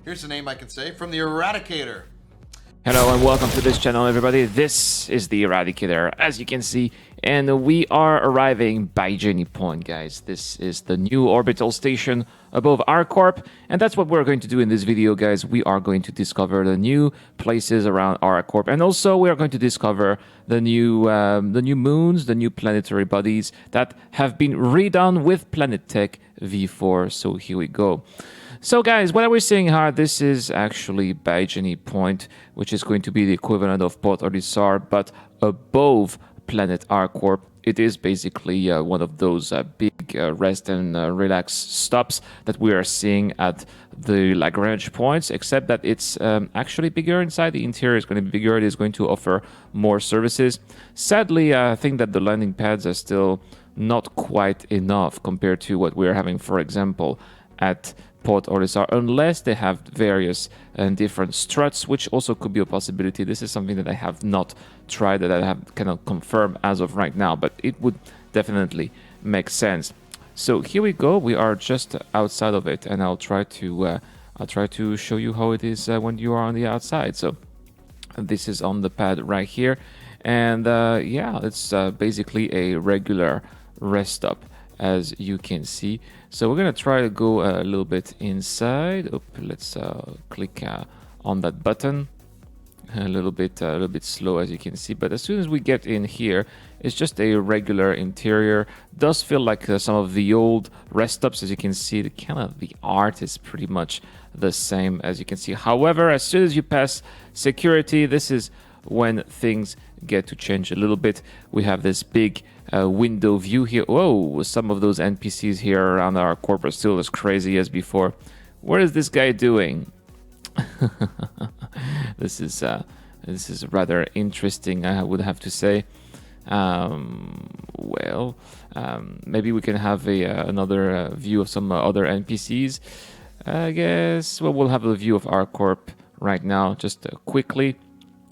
Here's a name I can say from the Eradicator. Hello and welcome to this channel, everybody. This is the Eradicator, as you can see, and we are arriving by Jenny Point, guys. This is the new orbital station above ARCCORP, and that's what we're going to do in this video, guys. We are going to discover the new places around ARCCORP, and also we are going to discover the new moons, the new planetary bodies that have been redone with Planet Tech V4. So here we go. So guys, what we're seeing here, this is actually Baijini Point, which is going to be the equivalent of Port Olisar, but above Planet ARCCORP. It is basically one of those big rest and relax stops that we are seeing at the Lagrange points, except that it's actually bigger inside. The interior is going to be bigger. It is going to offer more services. Sadly, I think that the landing pads are still not quite enough compared to what we're having, for example, at Port Olisar, unless they have various and different struts, which also could be a possibility. This is something that I have not tried, that I have cannot confirm as of right now, but it would definitely make sense. So here we go. We are just outside of it, and I'll try to show you how it is when you are on the outside. So this is on the pad right here, and yeah, it's basically a regular rest stop, as you can see. So we're gonna try to go a little bit inside. Let's click on that button. A little bit slow, as you can see. But as soon as we get in here, it's just a regular interior. Does feel like some of the old rest stops, as you can see. The art is pretty much the same, as you can see. However, as soon as you pass security, this is when things get to change a little bit. We have this big window view here. Whoa, some of those NPCs here around ARCCORP are still as crazy as before. What is this guy doing? This is rather interesting, I would have to say. Maybe we can have another view of some other NPCs. I guess. Well, we'll have a view of ARCCORP right now, just quickly.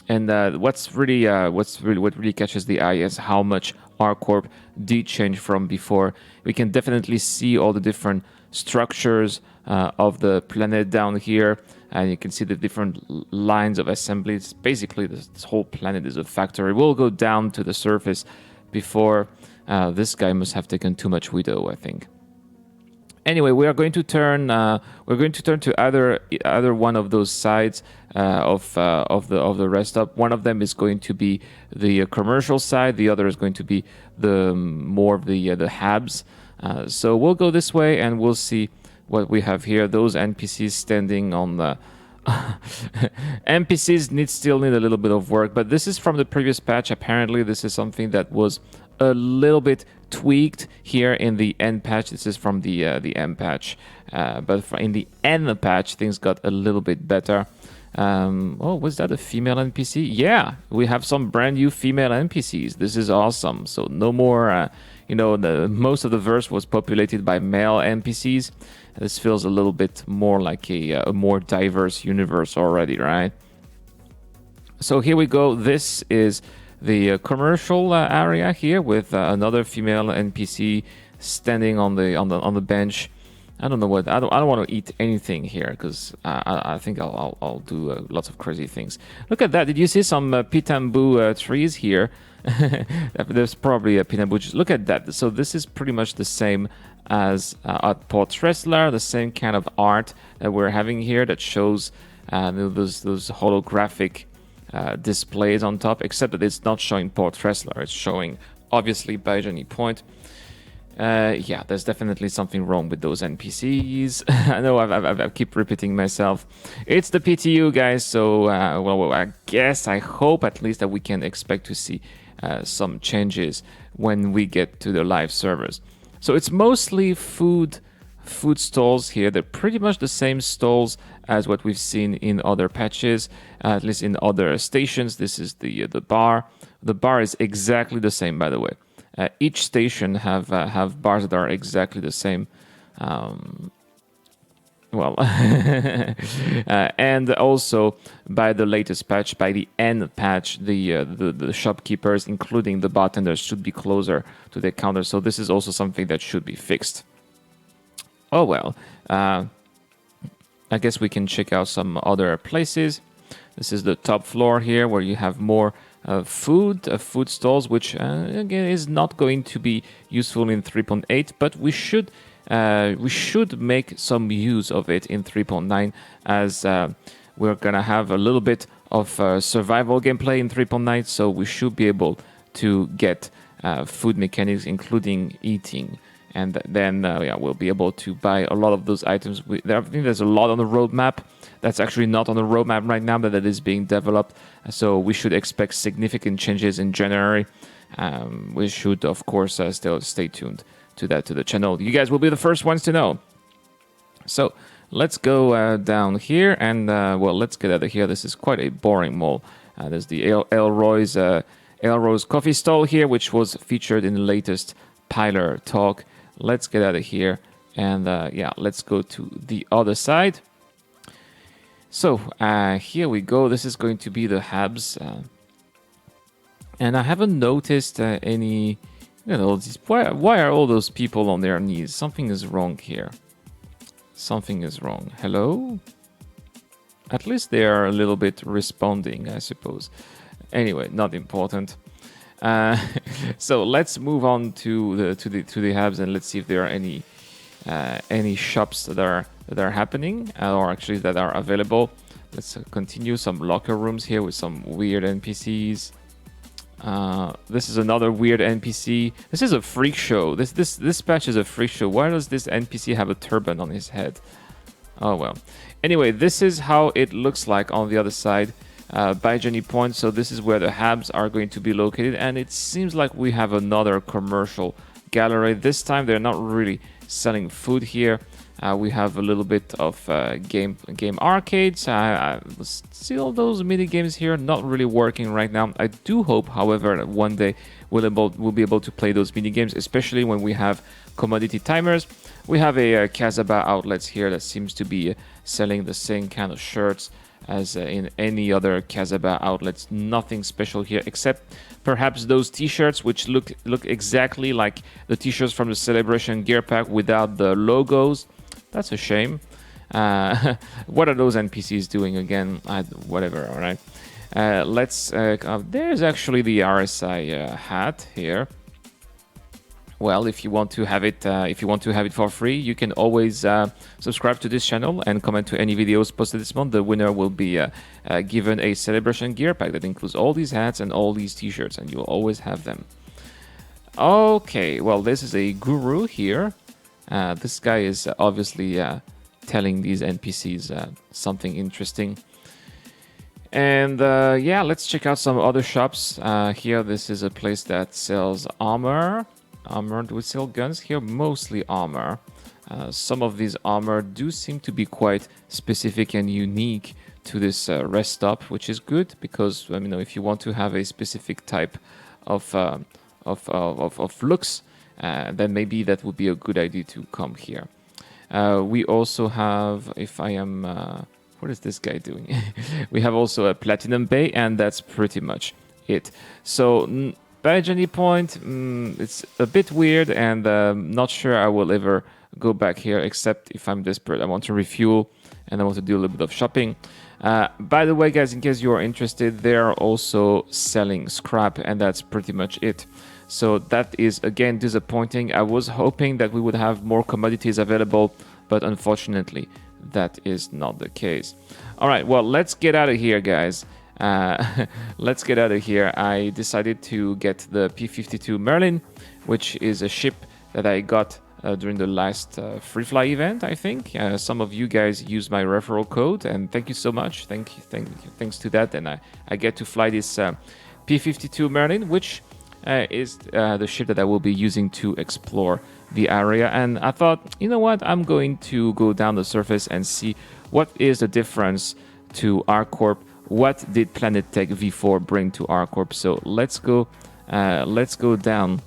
And what really catches the eye is how much ARCCORP did change from before. We can definitely see all the different structures of the planet down here, and you can see the different lines of assembly. It's basically, this whole planet is a factory. We'll go down to the surface before this guy must have taken too much widow, I think. Anyway, we are going to turn. We're going to turn to either one of those sides of the rest stop. One of them is going to be the commercial side. The other is going to be the more of the habs. So we'll go this way, and we'll see what we have here. Those NPCs standing on the NPCs still need a little bit of work, but this is from the previous patch. Apparently, this is something that was a little bit tweaked here in the end patch. This is from the M patch, but in the end patch, things got a little bit better. Oh, was that a female NPC? Yeah, we have some brand new female NPCs. This is awesome. So no more, most of the verse was populated by male NPCs. This feels a little bit more like a more diverse universe already, right? So here we go. This is the commercial area here with another female NPC standing on the bench. I don't know what I don't want to eat anything here because I think I'll do lots of crazy things. Look at that! Did you see some pitambu trees here? There's probably a pitambu. Look at that! So this is pretty much the same as at Port Tressler, the same kind of art that we're having here that shows those holographic displays on top, except that it's not showing Port Tressler. It's showing obviously Baijini Point. Yeah, there's definitely something wrong with those NPCs. I know I keep repeating myself. It's the PTU, guys, so well, I hope at least that we can expect to see some changes when we get to the live servers. So it's mostly food stalls here. They're pretty much the same stalls as what we've seen in other patches, at least in other stations. This is the bar. The bar is exactly the same, by the way. Each station have bars that are exactly the same. And also by the latest patch, by the end patch, the shopkeepers, including the bartenders, should be closer to the counter. So this is also something that should be fixed. Oh well. I guess we can check out some other places. This is the top floor here where you have more food stalls, which again is not going to be useful in 3.8, but we should make some use of it in 3.9, as we're gonna have a little bit of survival gameplay in 3.9, so we should be able to get food mechanics, including eating. And then we'll be able to buy a lot of those items. I think there's a lot on the roadmap that's actually not on the roadmap right now, but that is being developed. So we should expect significant changes in January. We should, of course, still stay tuned to the channel. You guys will be the first ones to know. So let's go down here and, let's get out of here. This is quite a boring mall. There's the Elroy's coffee stall here, which was featured in the latest Piler talk. Let's get out of here and let's go to the other side. So here we go. This is going to be the hubs, and I haven't noticed any. Why are all those people on their knees? Something is wrong here. Something is wrong. Hello? At least they are a little bit responding, I suppose. Anyway, not important. So let's move on to the hubs, and let's see if there are any shops that are happening or actually that are available. Let's continue. Some locker rooms here with some weird NPCs. This is another weird NPC. This is a freak show. This patch is a freak show. Why does this NPC have a turban on his head? Oh well. Anyway, this is how it looks like on the other side. By Jenny Point, so this is where the hubs are going to be located, and it seems like we have another commercial gallery. This time they're not really selling food here. We have a little bit of game arcades. Still those mini games here not really working right now. I do hope, however, that one day we'll be able to play those mini games, especially when we have commodity timers. We have a Casaba outlets here that seems to be selling the same kind of shirts as in any other Casaba outlets. Nothing special here except perhaps those t-shirts, which look exactly like the t-shirts from the Celebration Gear Pack without the logos. That's a shame. What are those NPCs doing again? Whatever, all right. There's actually the RSI hat here. Well, if you want to have it, for free, you can always subscribe to this channel and comment to any videos posted this month. The winner will be given a Celebration Gear Pack that includes all these hats and all these t-shirts, and you'll always have them. Okay, well, this is a guru here. This guy is obviously telling these NPCs something interesting. And let's check out some other shops. Here, this is a place that sells armor. Do we sell guns here? Mostly armor. Some of these armor do seem to be quite specific and unique to this rest stop, which is good because if you want to have a specific type of looks, then maybe that would be a good idea to come here. We also have, what is this guy doing? We have also a Platinum Bay, and that's pretty much it. So by Jenny Point, it's a bit weird, and not sure I will ever go back here, except if I'm desperate. I want to refuel, and I want to do a little bit of shopping. By the way, guys, in case you are interested, they're also selling scrap, and that's pretty much it. So that is, again, disappointing. I was hoping that we would have more commodities available, but unfortunately, that is not the case. All right, well, let's get out of here, guys. Let's get out of here. I decided to get the P-52 Merlin, which is a ship that I got during the last Free Fly event, I think. Some of you guys used my referral code, and thank you so much. Thanks to that, and I get to fly this P-52 Merlin, which is the ship that I will be using to explore the area. And I thought, you know what? I'm going to go down the surface and see what is the difference to ARCCORP. What did Planet Tech V4 bring to ARCCORP? So let's go down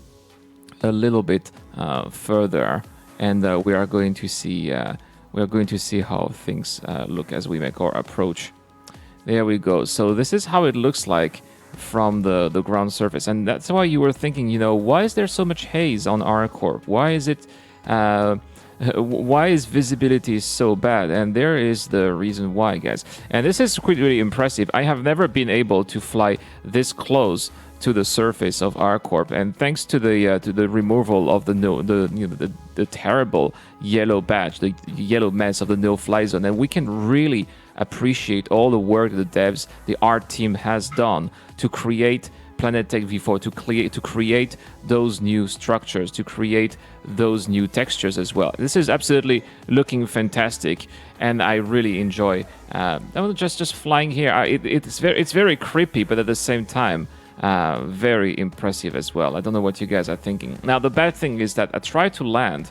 a little bit further, and we are going to see how things look as we make our approach. There we go. So this is how it looks like from the ground surface, and that's why you were thinking, why is there so much haze on ARCCORP? Why is it why is visibility so bad? And there is the reason why, guys. And this is really impressive. I have never been able to fly this close to the surface of ARCCORP, and thanks to the removal of the terrible yellow badge, the yellow mess of the no-fly zone, and we can really appreciate all the work the devs, the art team has done to create Planetech V4, to create those new structures, to create those new textures as well. This is absolutely looking fantastic, and I really enjoy just flying here. It's very creepy, but at the same time, very impressive as well. I don't know what you guys are thinking. Now, the bad thing is that I tried to land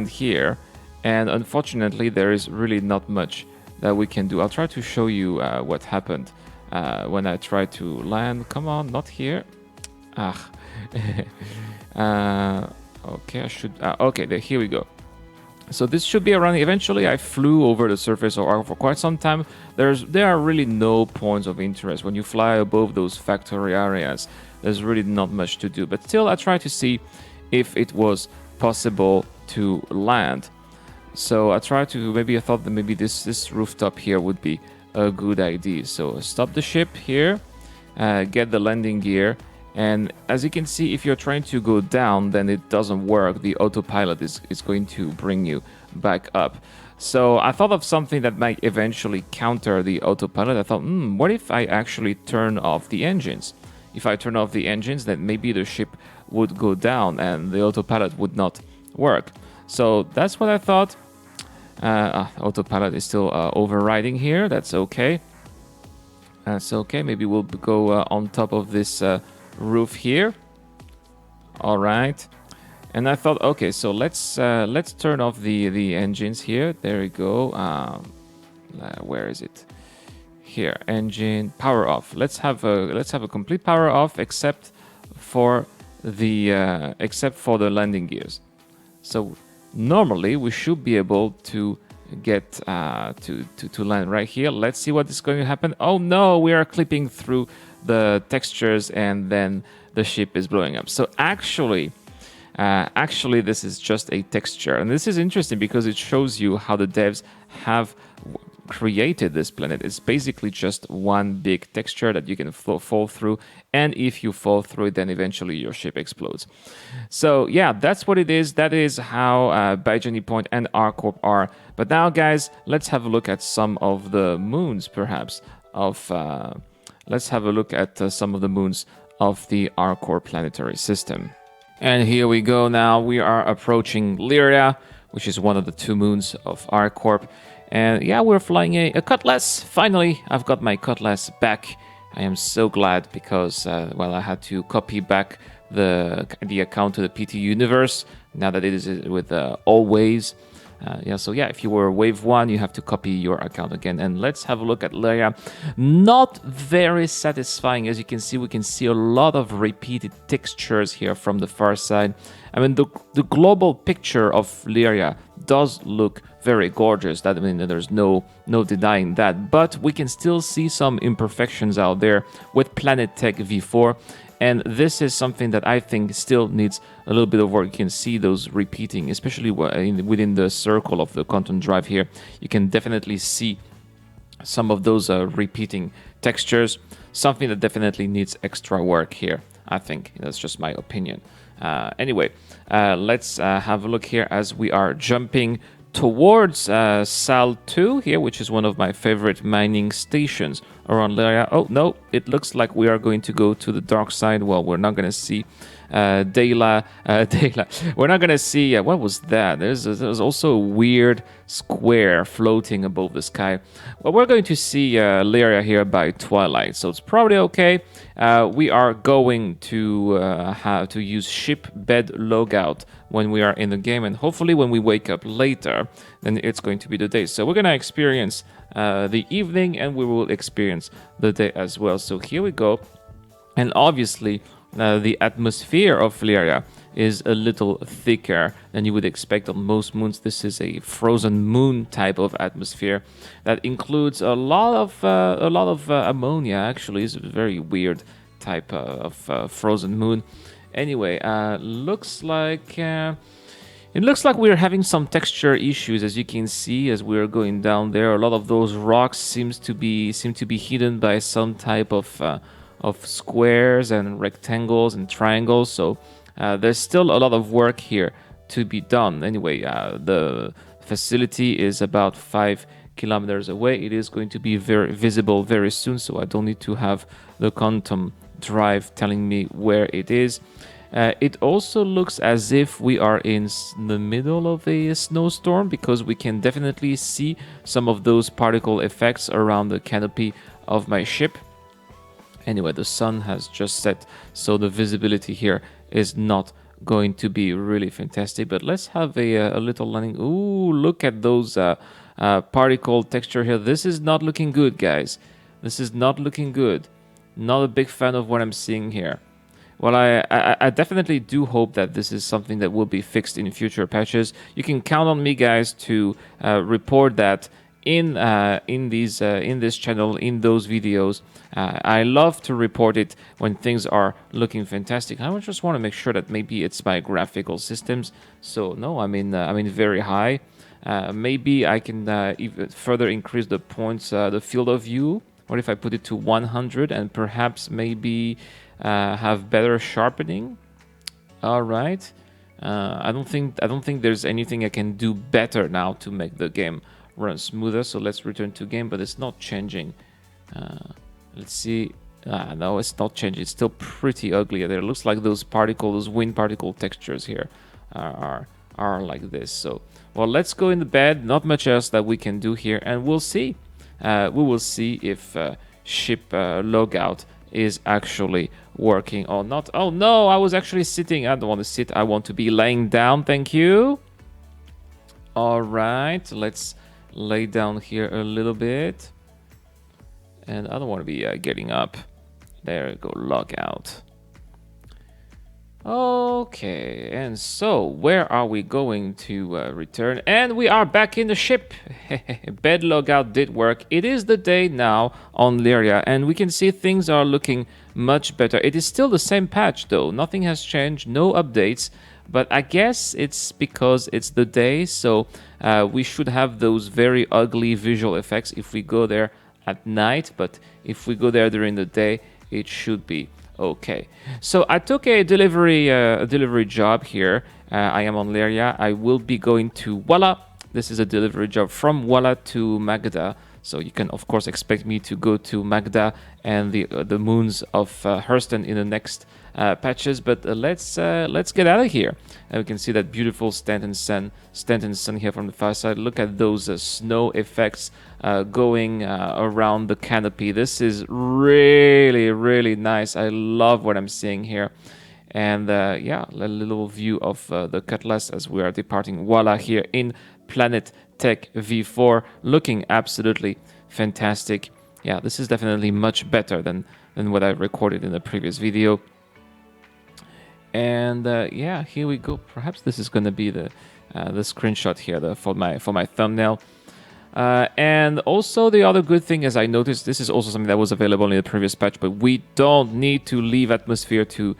here, and unfortunately, there is really not much that we can do. I'll try to show you what happened when I tried to land. Come on, not here. Okay, I should. Okay, here we go. So this should be around. Eventually, I flew over the surface of Arc for quite some time. There are really no points of interest when you fly above those factory areas. There's really not much to do. But still, I tried to see if it was possible to land. So I thought that maybe this rooftop here would be a good idea. So stop the ship here, get the landing gear, and as you can see, if you're trying to go down, then it doesn't work. The autopilot is going to bring you back up. So I thought of something that might eventually counter the autopilot. I thought, what if I actually turn off the engines? If I turn off the engines, then maybe the ship would go down and the autopilot would not work. So that's what I thought. Autopilot is still overriding here. That's okay. That's okay. Maybe we'll go on top of this roof here. All right. And I thought, okay, so let's turn off the engines here. There we go. Where is it? Here, engine power off. Let's have a complete power off, except for the landing gears. So normally we should be able to get to land right here. Let's see what is going to happen. Oh no, we are clipping through the textures and then the ship is blowing up. So actually this is just a texture, and this is interesting because it shows you how the devs have created this planet. It's basically just one big texture that you can fall through, and if you fall through it, then eventually your ship explodes. So yeah, that's what it is. That is how Bajani Point and ARCCORP are. But now, guys, let's have a look at some of the moons, perhaps, of let's have a look at some of the moons of the ARCCORP planetary system. And here we go. Now we are approaching Lyria, which is one of the two moons of ARCCORP. And yeah, we're flying a Cutlass. Finally, I've got my Cutlass back. I am so glad because, well, I had to copy back the account to the PT Universe. Now that it is with Always. So yeah, if you were Wave 1, you have to copy your account again. And let's have a look at Lyria. Not very satisfying. As you can see, we can see a lot of repeated textures here from the far side. I mean, the global picture of Lyria does look very gorgeous. There's no denying that. But we can still see some imperfections out there with Planetech V4. And this is something that I think still needs a little bit of work. You can see those repeating, especially within the circle of the content drive here. You can definitely see some of those repeating textures. Something that definitely needs extra work here, I think. That's just my opinion. Anyway, let's have a look here as we are jumping towards Sal 2 here, which is one of my favorite mining stations around Lyria. Oh, no, it looks like we are going to go to the dark side. Well, we're not going to see Dayla. We're not going to see... what was that? There's also a weird square floating above the sky. Well, we're going to see Lyria here by twilight, so it's probably okay. We are going to have to use ship bed logout when we are in the game, and hopefully when we wake up later, then it's going to be the day. So we're going to experience the evening, and we will experience the day as well. So here we go. And obviously, the atmosphere of Lyria is a little thicker than you would expect on most moons. This is a frozen moon type of atmosphere that includes a lot of ammonia. Actually, it's a very weird type of frozen moon. Anyway, looks like It looks like we're having some texture issues, as you can see, as we're going down there. A lot of those rocks seem to be hidden by some type of squares and rectangles and triangles. So there's still a lot of work here to be done. Anyway, the facility is about 5 kilometers away. It is going to be very visible very soon, so I don't need to have the quantum drive telling me where it is. It also looks as if we are in the middle of a snowstorm, because we can definitely see some of those particle effects around the canopy of my ship. Anyway, the sun has just set, so the visibility here is not going to be really fantastic. But let's have a little landing. Ooh, look at those particle texture here. This is not looking good, guys. This is not looking good. Not a big fan of what I'm seeing here. Well, I definitely do hope that this is something that will be fixed in future patches. You can count on me, guys, to report that in this channel, in those videos. I love to report it when things are looking fantastic. I just want to make sure that maybe it's my graphical systems. So no, I mean very high. Maybe I can even further increase the points, the field of view. What if I put it to 100 and perhaps maybe have better sharpening? All right. I don't think there's anything I can do better now to make the game run smoother. So let's return to game, but it's not changing. Let's see. No, it's not changing. It's still pretty ugly there. It looks like those wind particle textures here are like this. So, well, let's go in the bed. Not much else that we can do here, and we'll see. We will see if ship logout is actually working or not. Oh no, I was actually sitting. I don't want to sit. I want to be laying down. Thank you. All right, let's lay down here a little bit. And I don't want to be getting up. There we go, logout. Okay, and so where are we going to return? And we are back in the ship. Bed logout did work. It is the day now on Lyria, and we can see things are looking much better. It is still the same patch though. Nothing has changed, no updates. But I guess it's because it's the day, so we should have those very ugly visual effects if we go there at night. But if we go there during the day, it should be okay. So I took a delivery job here. I am on Lyria. I will be going to Walla. This is a delivery job from Walla to Magda. So you can of course expect me to go to Magda and the moons of Hurston in the next patches. But let's get out of here. And we can see that beautiful Stanton Sun here from the far side. Look at those snow effects going around the canopy. This is really nice. I love what I'm seeing here. And yeah, a little view of the Cutlass as we are departing Walla here in Planet Tech V4, looking absolutely fantastic. Yeah, this is definitely much better than what I recorded in the previous video. And yeah, here we go. Perhaps this is going to be the screenshot here for my thumbnail. And also the other good thing is I noticed this is also something that was available in the previous patch, but we don't need to leave atmosphere to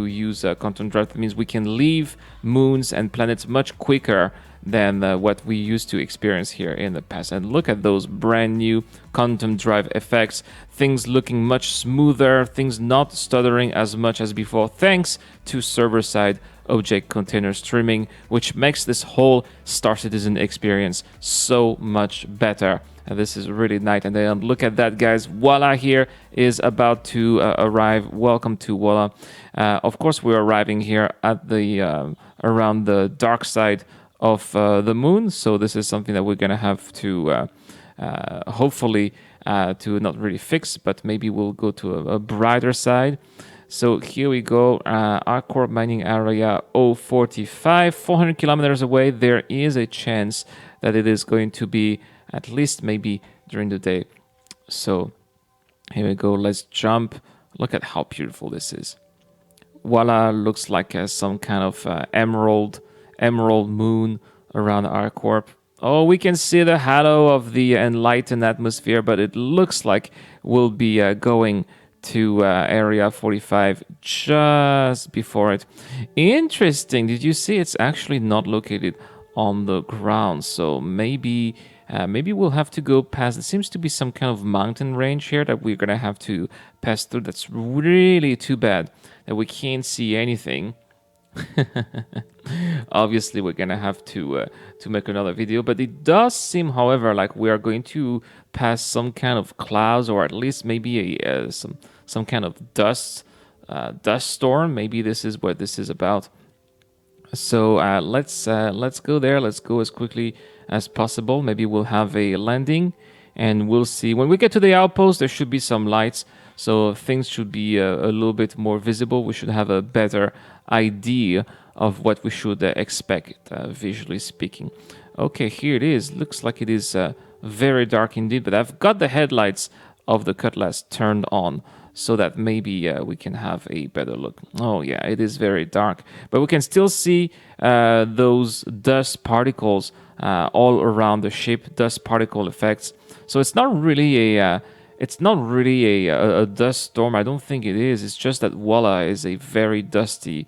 use content drive. That means we can leave moons and planets much quicker than what we used to experience here in the past. And look at those brand new quantum drive effects, things looking much smoother, things not stuttering as much as before, thanks to server-side object container streaming, which makes this whole Star Citizen experience so much better. And this is really nice. And then look at that, guys. Walla here is about to arrive. Welcome to Walla. Of course, we're arriving here at the around the dark side of the moon. So this is something that we're going to have to hopefully to not really fix, but maybe we'll go to a brighter side. So here we go, ARCCORP mining area 045, 400 kilometers away. There is a chance that it is going to be at least maybe during the day. So here we go, let's jump. Look at how beautiful this is. Walla looks like some kind of emerald moon around ARCCORP. Oh, we can see the halo of the enlightened atmosphere, but it looks like we'll be going to area 45 just before it. Interesting. Did you see it's actually not located on the ground? So maybe we'll have to go past. There seems to be some kind of mountain range here that we're gonna have to pass through. That's really too bad that we can't see anything. Obviously we're gonna have to make another video, but it does seem, however, like we are going to pass some kind of clouds, or at least maybe some kind of dust storm. Maybe this is what this is about. So let's go there. Let's go as quickly as possible. Maybe we'll have a landing, and we'll see when we get to the outpost. There should be some lights, so things should be a little bit more visible. We should have a better idea of what we should expect, visually speaking. Okay, here it is. Looks like it is very dark indeed, but I've got the headlights of the Cutlass turned on so that maybe we can have a better look. Oh yeah, it is very dark, but we can still see those dust particles all around the ship, dust particle effects. So it's not really a dust storm. I don't think it is. It's just that Walla is a very dusty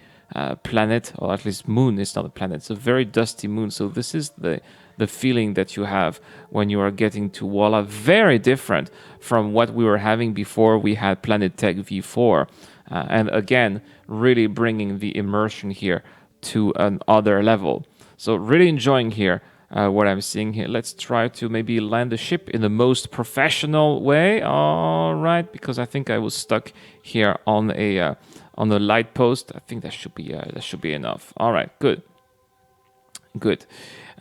planet, or at least moon. It's not a planet. It's a very dusty moon. So this is the feeling that you have when you are getting to Walla. Very different from what we were having before we had Planet Tech V4. And again, really bringing the immersion here to another level. So really enjoying here what I'm seeing here. Let's try to maybe land the ship in the most professional way. All right, because I think I was stuck here on a light post. I think that should be enough. All right, good.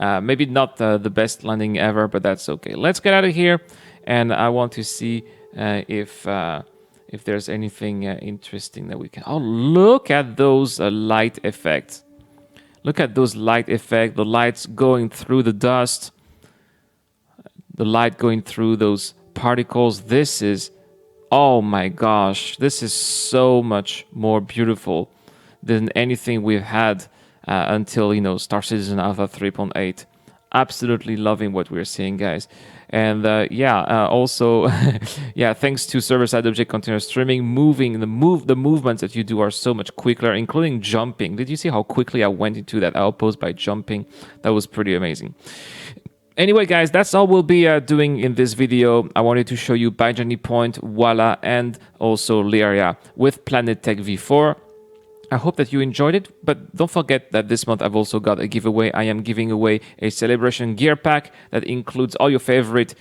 Maybe not the best landing ever, but that's okay. Let's get out of here, and I want to see if there's anything interesting that we can. Oh, look at those light effects. Look at those light effects. The lights going through the dust. The light going through those particles. This is, oh my gosh, this is so much more beautiful than anything we've had until, Star Citizen Alpha 3.8. Absolutely loving what we're seeing, guys. And also, thanks to server-side object container streaming, the movements that you do are so much quicker, including jumping. Did you see how quickly I went into that outpost by jumping? That was pretty amazing. Anyway, guys, that's all we'll be doing in this video. I wanted to show you Bajani Point, Walla, and also Lyria with Planet Tech V4. I hope that you enjoyed it, but don't forget that this month I've also got a giveaway. I am giving away a celebration gear pack that includes all your favorite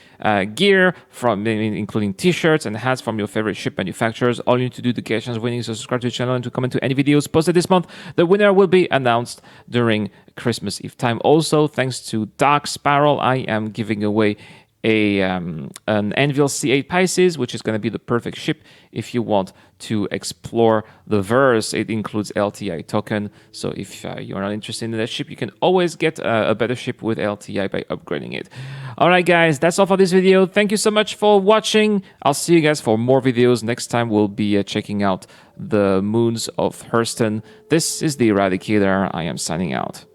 gear, including t-shirts and hats from your favorite ship manufacturers. All you need to do to get a chance of winning is to subscribe to the channel and to comment to any videos posted this month. The winner will be announced during Christmas Eve time. Also, thanks to Dark Spiral, I am giving away an Anvil C8 Pisces, which is going to be the perfect ship if you want to explore the verse. It includes LTI token, so if you're not interested in that ship, you can always get a better ship with LTI by upgrading it. Alright guys, that's all for this video. Thank you so much for watching. I'll see you guys for more videos. Next time we'll be checking out the moons of Hurston. This is the Eradicator. I am signing out.